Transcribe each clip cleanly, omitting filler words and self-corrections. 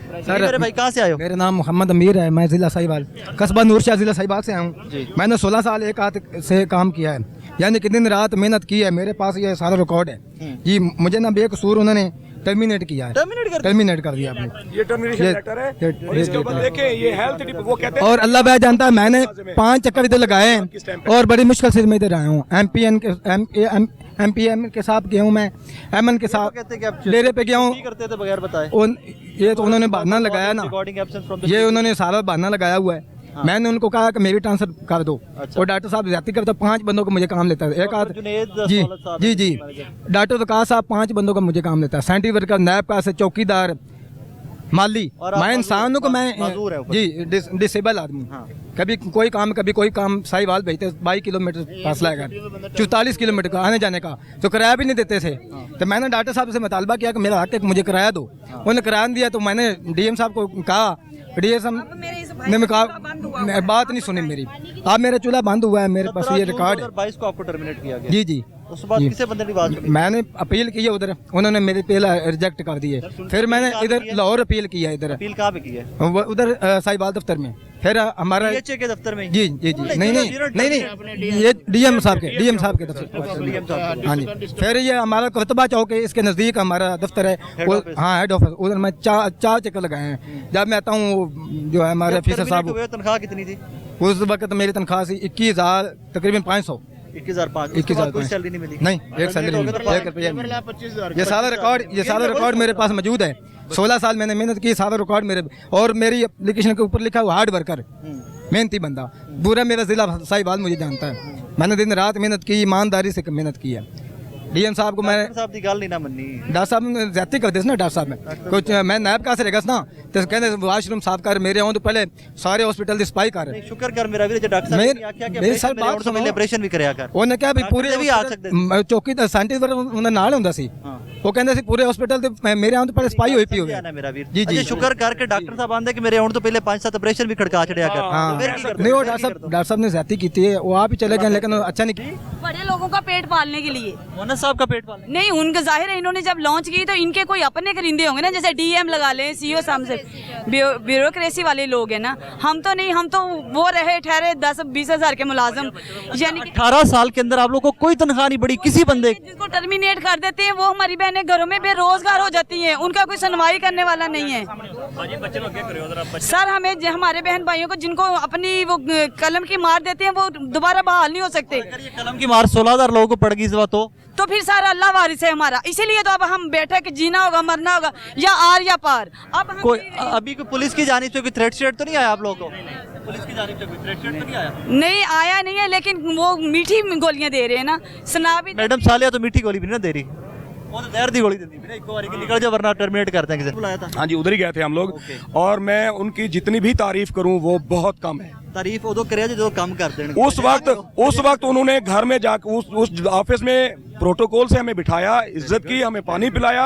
Sir मेरे भाई कहाँ से आए हो? मेरा नाम मोहम्मद अमीर है, मैं ज़िला साहिवाल कस्बा नूरशाह ज़िला साहिवाल से आया हूँ। मैंने 16 साल एक हाथ से काम किया है, यानी कि दिन रात मेहनत की है। मेरे पास ये सारा रिकॉर्ड है जी। मुझे ना बेकसूर उन्होंने टर्मिनेट किया है, टर्मिनेट कर दिया आपने। ये टर्मिनेशन लेटर है और इसके ऊपर देखें ये हेल्थ वो कहते हैं। और अल्लाह भाई जानता है, मैंने 5 चक्कर इधर लगाए हैं और बड़ी मुश्किल से मैं इधर आया हूँ। MPM के साथ गया हूँ मैं, MN के साथ डेरे पे गया हूँ। करते थे बगैर बताए। ये तो उन्होंने बहाना लगाया ना, ये उन्होंने सारा बहाना लगाया हुआ है। मैंने उनको कहा कि मेरी ट्रांसफर कर दो। और डॉक्टर साहब ज्यादा करते, 5 बंदों को मुझे काम लेता है एक हाथ। जी जी जी, डॉक्टर विकास साहब 5 बंदों का मुझे काम लेता है। सेंट्री वर्कर, नैब का से चौकीदार, माली। मैं इंसानों को, मैं जी डिसेबल आदमी। कभी कोई काम साहिवाल भेजते 22 किलोमीटर फासला है, 44 किलोमीटर का आने जाने का, तो किराया भी नहीं देते थे। तो मैंने डॉक्टर साहब से मुतालबा किया कि मेरा हक है, मुझे किराया दो। उन्होंने किराया दिया तो मैंने डीएम साहब को कहा, डीएम साहब ने कहा बात नहीं सुनी मेरी। अब मेरा चूल्हा बंद हुआ है, मेरे पास ये रिकॉर्ड है। 22 को आपको टर्मिनेट किया गया। जी जी, उस बाद किसी बंदे ने बात सुनी? मैंने अपील की है उधर, उन्होंने मेरी अपील रिजेक्ट कर दी है। फिर मैंने इधर लाहौर अपील किया, इधर अपील कहाँ पे की है? उधर साहिवाल दफ्तर में। फिर हमारा DHA के दफ्तर में? जी जी जी, नहीं, ये डीएम साहब के दफ्तर। हाँ जी, फिर ये हमारा कोतबा चौक है, इसके नज़दीक हमारा दफ्तर है। हाँ, हेड ऑफिस। उधर मैं 4 चक्कर लगाए हैं। जब मैं आता हूँ जो है हमारे ऑफिसर साहब, तनख्वाह कितनी थी उस वक्त मेरी तनख्वाह थी 21,000 तकरीबन 500। 21,500 कोई सैलरी नहीं मिली? नहीं, एक सैलरी नहीं, 1 रुपया नहीं। ये सारा रिकॉर्ड मेरे पास मौजूद है। 16 साल मैंने मेहनत की, सारा रिकॉर्ड मेरे, और मेरी एप्लीकेशन के ऊपर लिखा हुआ हार्ड वर्कर, मेहनती बंदा। पूरा मेरा जिला साहिवाल मुझे जानता है। मैंने दिन रात मेहनत की, ईमानदारी से मेहनत की है। डीएम साहब को मैं साहब की गल नहीं ना मन्नी। डॉक्टर साहब ने ज्यादती करते ना, डॉक्टर साहब में कुछ मैं नैब का से रहेगा ना, तो कहते वाशरूम साफ कर, मेरे आऊँ तो पहले सारे हॉस्पिटल की सफाई कर। शुक्र कर मेरा वीर, डॉक्टर साहब ने आख्या कि मेरी सर बात सुनो, ऑपरेशन भी करया कर। ਉਹਨੇ ਕਿਹਾ ਵੀ ਪੂਰੇ ਵੀ ਆ ਸਕਦੇ ਚੌਕੀ ਦਾ ਸਾਇੰਟਿਸਟ ਉਹਨਾਂ ਨਾਲ ਹੁੰਦਾ ਸੀ। ਉਹ ਕਹਿੰਦੇ ਸੀ ਪੂਰੇ ਹਸਪੀਟਲ ਤੇ ਮੇਰੇ ਆਉਣ ਤੋਂ ਪਹਿਲੇ ਸਫਾਈ ਹੋਈ ਪਈ ਹੋਵੇ। ਮੇਰਾ ਵੀਰ ਜੀ ਜੀ, ਸ਼ੁਕਰ ਕਰਕੇ ਡਾਕਟਰ ਸਾਹਿਬ ਆਂਦੇ ਕਿ ਮੇਰੇ ਆਉਣ ਤੋਂ ਪਹਿਲੇ 5-7 ਆਪਰੇਸ਼ਨ ਵੀ ਖੜਕਾ ਛੜਿਆ ਕਰ। फिर की करते? नहीं, वो डॉक्टर साहब ने ज्यादती की थी, वो आप ही चले गए, लेकिन अच्छा नहीं की। बड़े लोगों का पेट पालने के लिए। मोहन साहब का पेट पालने नहीं, उनका जाहिर है, इन्होंने जब लॉन्च की तो इनके कोई अपने करिंदे होंगे ना, जैसे डीएम लगा लें, सीओ साहब से ब्यूरोक्रेसी वाले लोग हैं ना। हम तो नहीं, हम तो वो रहे ठहरे 10-20 हज़ार के मुलाजिम, यानी 18 साल के अंदर आप लोगों को कोई तनख्वाह नहीं बढ़ी किसी बंदे। जिसको टर्मिनेट कर देते हैं वो हमारी बहनें घरों में बेरोजगार हो जाती हैं, उनका कोई सुनवाई करने वाला नहीं है। सर हमें हमारे बहन भाइयों को जिनको अपनी वो कलम की मार देते हैं वो दोबारा बहाल नहीं हो सकते। कलम की मार 16,000 लोगों को पड़ गई इस बात तो फिर सारा अल्लाह वारिस है हमारा, इसीलिए तो अब हम बैठे कि जीना होगा मरना होगा, या आर या पार। अब हम कोई अभी कोई पुलिस की जानिब से कोई थ्रेट शेट तो नहीं आया आप लोगों को? पुलिस की जानिब से कोई थ्रेट शेट तो नहीं आया? नहीं आया नहीं है, लेकिन वो मीठी गोलियां दे रहे हैं ना, सुना भी। मैडम सालिया तो मीठी गोली भी ना दे रही, वो तो जहर दी गोली देती है, एक बार निकल जाओ वरना टर्मिनेट करते हैं। किसे बुलाया था? हाँ जी, उधर ही गए थे हम लोग। और मैं उनकी जितनी भी तारीफ करूं वो बहुत कम है। तारीफ उदो करे जो काम करते हैं। उस वक्त उन्होंने घर में जाकर उस ऑफिस में प्रोटोकॉल से हमें बिठाया, इज्जत की, हमें पानी पिलाया,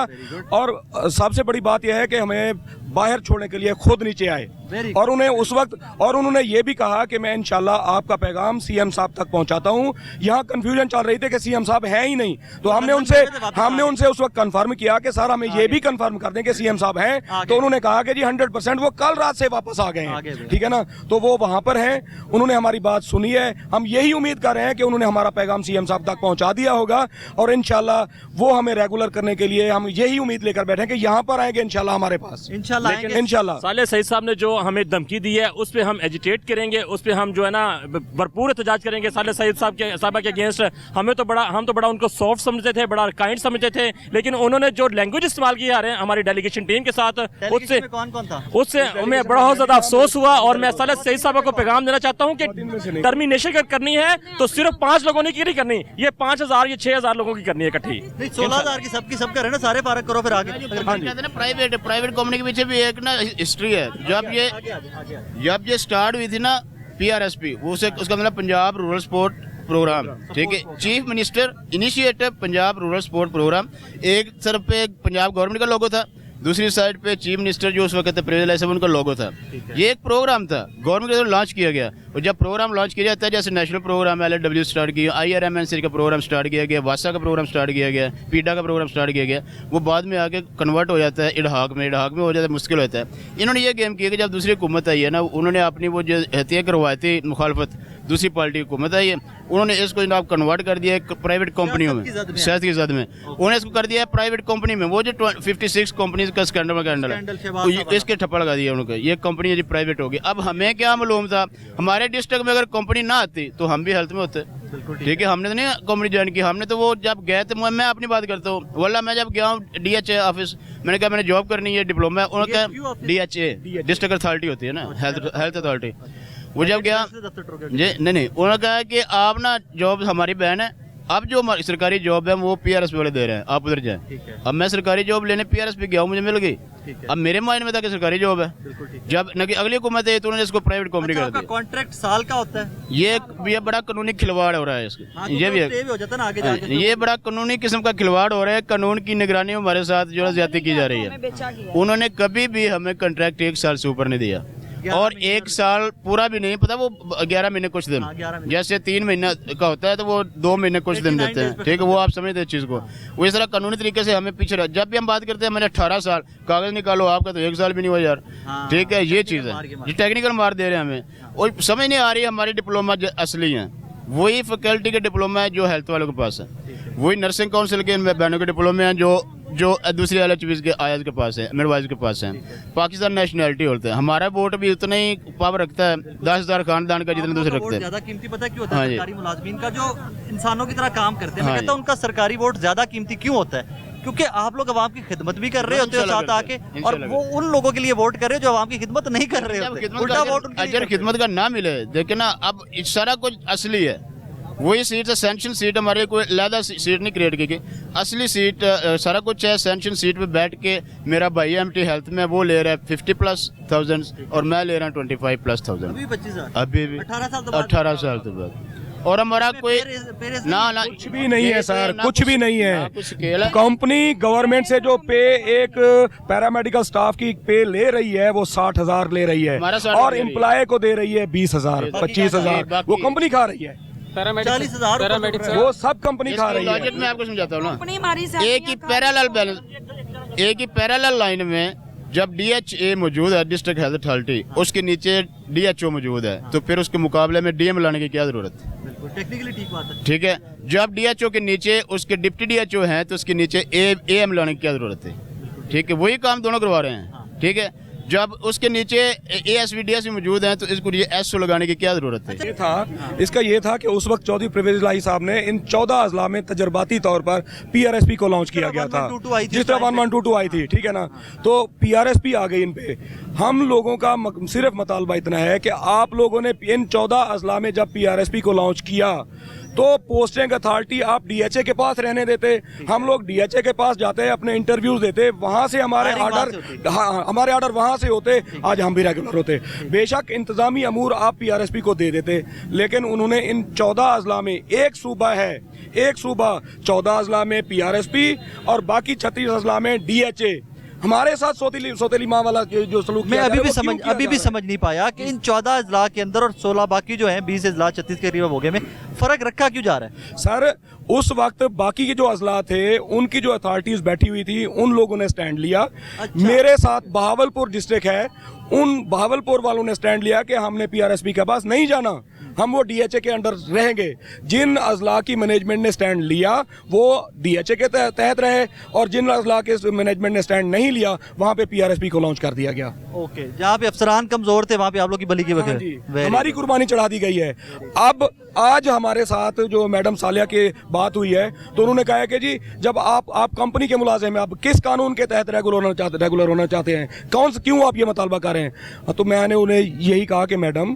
और सबसे बड़ी बात यह है कि हमें बाहर छोड़ने के लिए खुद नीचे आए। और उन्हें उस वक्त उन्होंने ये भी कहा कि मैं इंशाल्लाह आपका पैगाम सीएम साहब तक पहुंचाता हूं। यहाँ कंफ्यूजन चल रही थी कि सीएम साहब है ही नहीं, तो हमने उनसे उस वक्त कंफर्म किया कि सर हमें ये भी कंफर्म कर दें कि सीएम साहब हैं। तो उन्होंने कहा कि जी 100% वो कल रात से वापस आ गए हैं, ठीक है ना। तो वो वहां पर हैं, उन्होंने हमारी बात सुनी है। हम यही उम्मीद कर रहे हैं कि उन्होंने हमारा पैगाम सीएम साहब तक पहुंचा दिया होगा, और इंशाल्लाह वो हमें रेगुलर करने के लिए हम यही उम्मीद लेकर बैठे कि यहाँ पर आएंगे इंशाल्लाह हमारे पास, इंशाल्लाह। साले सईद साहब ने जो हमें धमकी दी है उस पे हम एजिटेट करेंगे, उस पे हम जो है ना भरपूर एहतजाज करेंगे। साले सईद साहब के अगेंस्ट हम तो बड़ा उनको सॉफ्ट समझते थे, बड़ा काइंड समझते थे, लेकिन उन्होंने जो लैंग्वेज इस्तेमाल की है हमारी डेलीगेशन टीम के साथ, उससे हमें बड़ा ज्यादा अफसोस हुआ। और मैं साले सईद साहब को पैगाम देना चाहता हूँ कि टर्मिनेशन करनी है तो सिर्फ 5 लोगों ने की नहीं करनी, ये 5,000 या 6,000 लोगों की करनी है इकट्ठी। 16,000 की सब करे ना, सारे फारग करो फिर आगे। प्राइवेट कंपनी के पीछे भी एक ना हिस्ट्री है। जब ये स्टार्ट हुई थी ना PRSP, उसका मतलब पंजाब रूरल स्पोर्ट प्रोग्राम, ठीक है। Chief minister initiative Punjab rural sport programme, एक तरफ पे पंजाब गवर्नमेंट का लोगो था, दूसरी साइड पे चीफ मिनिस्टर जो उस वक्त प्रेसिडेंट साहब उनका लोगो था। ये एक प्रोग्राम था, गवर्नमेंट की तरफ लॉन्च किया गया। और जब प्रोग्राम लॉन्च किया जाता है, जैसे नेशनल प्रोग्राम LW स्टार्ट किया, IRMNC का प्रोग्राम स्टार्ट किया गया, वासा का प्रोग्राम स्टार्ट किया गया, पीडा का प्रोग्राम स्टार्ट किया गया, वो बाद में आके कन्वर्ट हो जाता है इडहाक में हो जाता है, मुश्किल होता है। इन्होंने ये गेम किया कि जब दूसरी हुकूमत आई है ना, उन्होंने अपनी वो जो हत्या करवाती मुखालफत, दूसरी पार्टी हुकूमत आई है, उन्होंने इसको जनाब कन्वर्ट कर दिया है प्राइवेट कंपनियों में, सियासत की जद में उन्होंने इसको कर दिया है प्राइवेट कंपनी में। वो जो 56 कंपनीज का स्कैंडल है, तो इसके ठप्पा लगा दिया उनको, ये कंपनी जी प्राइवेट होगी। अब हमें क्या मालूम था, हमारे डिस्ट्रिक्ट में अगर कंपनी ना आती तो हम भी हेल्थ में होते। ठीक है, हमने तो नहीं कंपनी ज्वाइन की, हमने तो वो जब गए थे, मैं अपनी बात करता हूँ, वल्ला मैं जब गया हूँ DHA ऑफिस, मैंने कहा मैंने जॉब करनी है, डिप्लोमा, उन्होंने कहा DHA डिस्ट्रिक्ट अथॉरिटी होती है ना, हेल्थ अथॉरिटी। वो जब गया जी नहीं, उन्होंने कहा कि आप ना जॉब हमारी बहन है, अब जो हमारी सरकारी जॉब है वो PRSP वाले दे रहे हैं, आप उधर जाएं। अब मैं सरकारी जॉब लेने PRSP गया हूँ, मुझे मिल गई। अब मेरे माइंड में था कि सरकारी जॉब है, जब न कि अगली हुकूमत है तो उन्होंने इसको प्राइवेट कंपनी कर दिया। कॉन्ट्रैक्ट साल का होता है, ये बड़ा कानूनी खिलवाड़ हो रहा है इसका। ये भी हो जाता है ना आगे जाके, ये बड़ा कानूनी किस्म का खिलवाड़ हो रहा है। कानून की निगरानी हमारे साथ जो है ज्यादती की जा रही है। उन्होंने कभी भी हमें कॉन्ट्रैक्ट 1 साल से ऊपर नहीं दिया, और 1 साल पूरा भी नहीं, पता वो 11 महीने कुछ दिन, जैसे 3 महीने का होता है तो वो 2 महीने कुछ दिन देते हैं। ठीक है, वो आप समझते हैं चीज़ को। वो इस तरह कानूनी तरीके से हमें पीछे जब भी हम बात करते हैं, मैंने 18 साल कागज निकालो, आपका तो 1 साल भी नहीं हुआ यार। ठीक है, ये चीज़ है, ये टेक्निकल मार दे रहे हैं हमें, और समझ नहीं आ रही हमारी डिप्लोमा असली है। वही फैकल्टी के डिप्लोमा है जो हेल्थ वालों के पास है, वही नर्सिंग काउंसिल के बहनों के डिप्लोमे हैं जो दूसरी LHBs के आयाज के पास है, मिडवाइज के पास है। पाकिस्तान नेशनैलिटी होता है, हमारा वोट भी उतना ही पावर रखता है 10,000 खानदान का जितने दूसरे रखते हैं। ज्यादा कीमती पता है क्यों होता है? सरकारी मुलाजमीन का जो इंसानों की तरह काम करते हैं, मैं कहता हूं उनका सरकारी वोट ज्यादा कीमती क्यों होता है? क्योंकि आप लोग अवाम की खिदमत भी कर रहे होते हो साथ आके, और वो उन लोगों के लिए वोट कर रहे हो जो अवाम की खिदमत नहीं कर रहे होते। उल्टा वोट अगर खिदमत का ना मिले, देखिए ना, अब सारा कुछ असली है, वही सीट है, सेंशन सीट, हमारे कोई अलहदा सीट नहीं क्रिएट की गई, असली सीट सारा कुछ है। सेंशन सीट पे बैठ के मेरा भाई MT हेल्थ में वो ले रहा है 50,000+ और मैं ले रहा हूँ 25,000, अभी भी 18 साल के बाद। और हमारा कोई ना कुछ भी नहीं है सर, कुछ भी नहीं है। कंपनी गवर्नमेंट से जो पे एक पैरामेडिकल स्टाफ की पे ले रही है वो 60,000 ले रही है, और एम्प्लॉय को दे रही है 20,000 25,000, वो कंपनी खा रही है। 40,000 वो सब कंपनी खा रही है। लॉजिक मैं आपको समझाता हूँ ना, एक ही पैरेलल बैलेंस, एक ही पैरेलल लाइन में जब DHA मौजूद है, डिस्ट्रिक्ट हेल्थ अथॉरिटी, उसके नीचे DHO मौजूद है, तो फिर उसके मुकाबले में DM लाने की क्या जरूरत है? टेक्निकली ठीक बात है। ठीक है, जब DHO के नीचे उसके डिप्टी DHO हैं तो उसके नीचे AM लाने की क्या जरूरत है? ठीक है, वही काम दोनों करवा रहे हैं। ठीक है, जब उसके नीचे ASV DSV मौजूद हैं तो इसको ये SO लगाने की क्या जरूरत है? ये था, इसका ये था कि उस वक्त चौधरी परवेज इलाही साहब ने इन 14 अजला में तजर्बाती तौर पर PRSP को लॉन्च किया गया था, जिस तरह 1122 आई थी। ठीक है ना, तो PRSP आ गई इन पे। हम लोगों का सिर्फ मुतालबा इतना है कि आप लोगों ने इन 14 अजला में जब PRSP को लॉन्च किया तो पोस्टिंग अथॉरिटी आप DHA के पास रहने देते, हम लोग DHA के पास जाते, अपने इंटरव्यूज देते, वहाँ से हमारे ऑर्डर वहाँ से होते, आज हम भी रेगुलर होते। बेशक इंतजामी अमूर आप PRSP को दे देते, लेकिन उन्होंने इन 14 अजला में एक सूबा है, एक सूबा 14 अजला में PRSP और बाकी 36 अजला में DHA। हमारे साथ सोतेली माँ वाला जो सलूक मैं अभी भी समझ नहीं पाया कि इन 14 अजला के अंदर और 16 बाकी जो हैं 20 अजला 36 के करीब हो गए में फर्क रखा क्यों जा रहा है? सर, उस वक्त बाकी के जो अजला थे उनकी जो अथॉरिटीज बैठी हुई थी, उन लोगों ने स्टैंड लिया। अच्छा। मेरे साथ बहावलपुर डिस्ट्रिक्ट है, उन बहावलपुर वालों ने स्टैंड लिया कि हमने PRSP के पास नहीं जाना, हम वो DHA के अंडर रहेंगे। जिन अजला की मैनेजमेंट ने स्टैंड लिया वो DHA के तहत रहे, और जिन अजला के मैनेजमेंट ने स्टैंड नहीं लिया वहाँ पे PRSP को लॉन्च कर दिया गया। ओके, जहाँ पे अफसरान कमजोर थे वहाँ पे आप लोग की बली की वजह हमारी कुर्बानी चढ़ा दी गई है। अब आज हमारे साथ जो मैडम सालिया की बात हुई है तो उन्होंने कहा है कि जी जब आप कंपनी के मुलाजिम हैं, आप किस कानून के तहत रेगुलर होना चाहते हैं, क्यों आप ये मुतालबा कर रहे हैं? तो मैंने उन्हें यही कहा कि मैडम,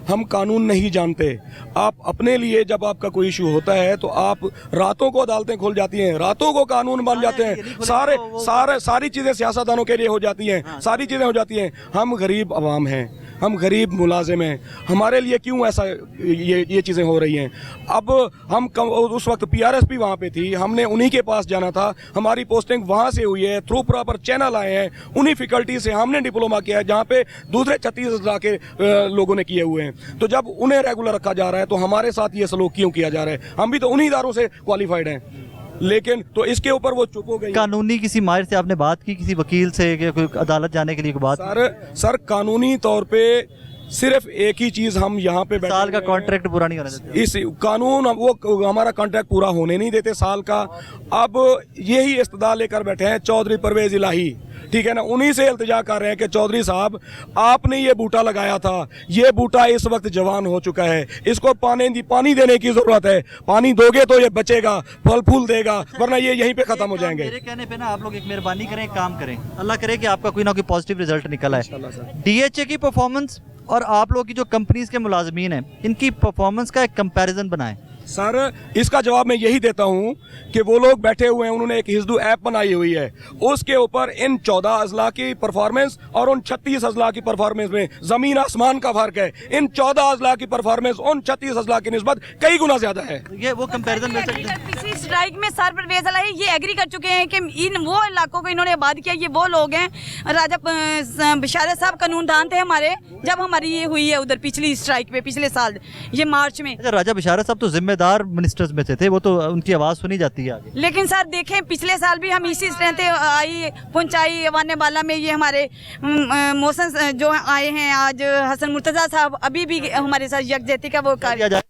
हम कानून नहीं जानते, आप अपने लिए जब आपका कोई इशू होता है तो आप रातों को अदालतें खुल जाती हैं, रातों को कानून बन जाते हैं, सारी चीजें सियासतदानों के लिए हो जाती हैं, सारी चीजें हो जाती हैं। हम गरीब अवाम हैं, हम गरीब मुलाजिम हैं, हमारे लिए क्यों ऐसा ये चीज़ें हो रही हैं। अब हम उस वक्त PRSP वहाँ पे थी, हमने उन्हीं के पास जाना था, हमारी पोस्टिंग वहाँ से हुई है, थ्रू प्रॉपर चैनल आए हैं, उन्हीं फैकल्टी से हमने डिप्लोमा किया है जहाँ पे दूसरे 36 अजला के लोगों ने किए हुए हैं। तो जब उन्हें रेगुलर रखा जा रहा है तो हमारे साथ ये सलूक क्यों किया जा रहा है? हम भी तो उन्हीं इदारों से क्वालिफाइड हैं, लेकिन तो इसके ऊपर वो चुप हो गई। कानूनी किसी माहिर से आपने बात की, किसी वकील से, कि कोई अदालत जाने के लिए कोई बात? सर कानूनी तौर पे सिर्फ एक ही चीज हम यहाँ पे साल का कॉन्ट्रैक्ट पूरा नहीं होने देते इस कानून, वो हमारा कॉन्ट्रैक्ट पूरा होने नहीं देते साल का। अब यही इस्तदा लेकर बैठे हैं चौधरी परवेज इलाही, ठीक है ना, उन्हीं से इल्तिजा कर रहे हैं कि चौधरी साहब आपने ये बूटा लगाया था, ये बूटा इस वक्त जवान हो चुका है, इसको पानी देने की जरूरत है, पानी दोगे तो ये बचेगा, फल फूल देगा, वरना ये यहीं पे खत्म हो जाएंगे। मेरे कहने पे ना आप लोग एक मेहरबानी करें, एक काम करें, अल्लाह करे कि आपका कोई ना कोई पॉजिटिव रिजल्ट निकला है। DHA की परफॉर्मेंस और आप लोग की जो कंपनीज के मुलाजमीन हैं, इनकी परफॉर्मेंस का एक कंपैरिजन बनाएं। सर इसका जवाब मैं यही देता हूं कि वो लोग बैठे हुए हैं, उन्होंने एक हिजदू ऐप बनाई हुई है, उसके ऊपर इन 14 अजला की परफॉर्मेंस और उन 36 अजला की परफॉर्मेंस में जमीन आसमान का फर्क है। इन 14 अजला की परफॉर्मेंस उन 36 अजला की निस्बत कई गुना ज्यादा है। ये वो कंपैरिजन मिल सकता है। पिछली स्ट्राइक में सर परवेज इलाही ये एग्री कर चुके हैं कि इन वो इलाकों को इन्होंने आबाद किया, ये वो लोग हैं। राजा बिशारत साहब कानूनदान थे हमारे, जब हमारी ये हुई है उधर पिछली स्ट्राइक पे, पिछले साल ये मार्च में। अच्छा, राजा बिशारत साहब तो जिम्मेदार मिनिस्टर्स में से थे, वो तो उनकी आवाज सुनी जाती है आगे। लेकिन सर देखें पिछले साल भी हम इसी तरह से आई पहुंचाई वाने वाला में, ये हमारे मौसम जो आए हैं आज हसन मुर्तजा साहब अभी भी हमारे साथ यकजहती का वो कार्य